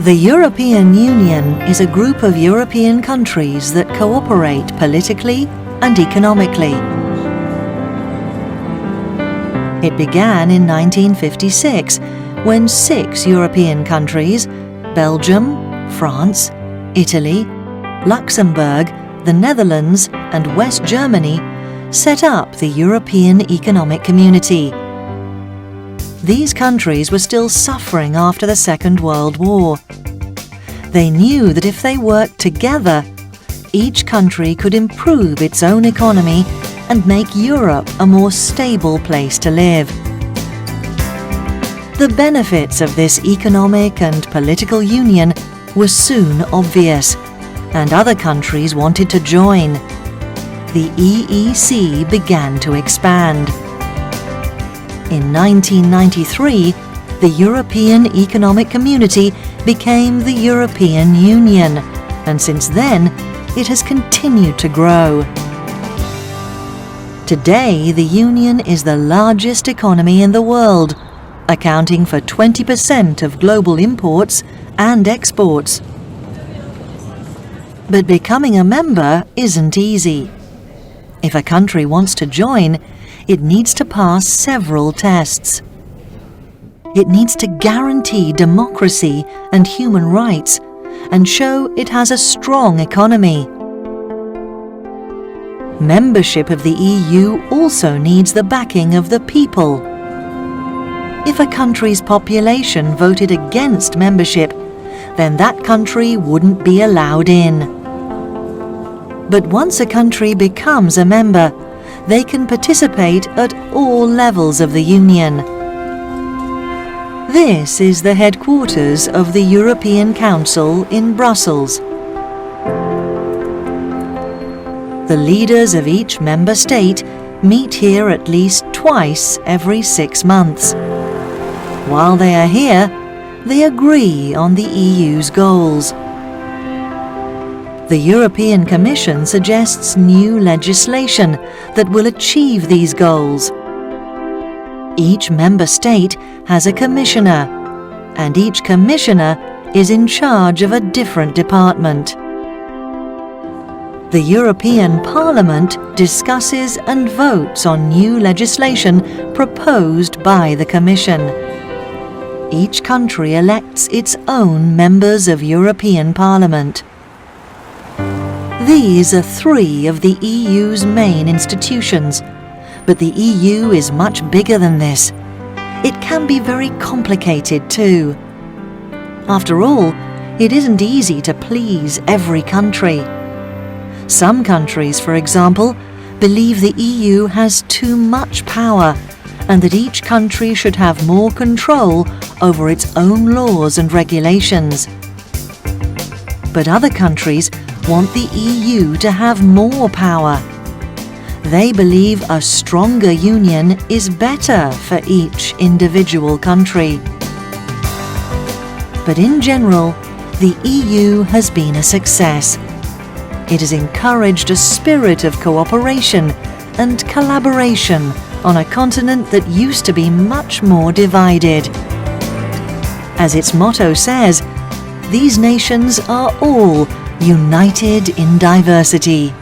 The European Union is a group of European countries that cooperate politically and economically. It began in 1956 when 6 European countries, Belgium, France, Italy, Luxembourg, the Netherlands and West Germany set up the European Economic Community. These countries were still suffering after the Second World War. They knew that if they worked together, each country could improve its own economy and make Europe a more stable place to live. The benefits of this economic and political union were soon obvious, and other countries wanted to join. The EEC began to expand. In 1993, the European Economic Community became the European Union, and since then, it has continued to grow. Today, the Union is the largest economy in the world, accounting for 20% of global imports and exports. But becoming a member isn't easy. If a country wants to join, it needs to pass several tests. It needs to guarantee democracy and human rights and show it has a strong economy. Membership of the EU also needs the backing of the people. If a country's population voted against membership, then that country wouldn't be allowed in. But once a country becomes a member, they can participate at all levels of the Union. This is the headquarters of the European Council in Brussels. The leaders of each member state meet here at least twice every 6 months. While they are here, they agree on the EU's goals. The European Commission suggests new legislation that will achieve these goals. Each member state has a commissioner, and each commissioner is in charge of a different department. The European Parliament discusses and votes on new legislation proposed by the Commission. Each country elects its own members of European Parliament. These are 3 of the EU's main institutions, but the EU is much bigger than this. It can be very complicated too. After all, it isn't easy to please every country. Some countries, for example, believe the EU has too much power and that each country should have more control over its own laws and regulations. But other countries want the EU to have more power. They believe a stronger union is better for each individual country. But in general, the EU has been a success. It has encouraged a spirit of cooperation and collaboration on a continent that used to be much more divided. As its motto says, these nations are all united in diversity.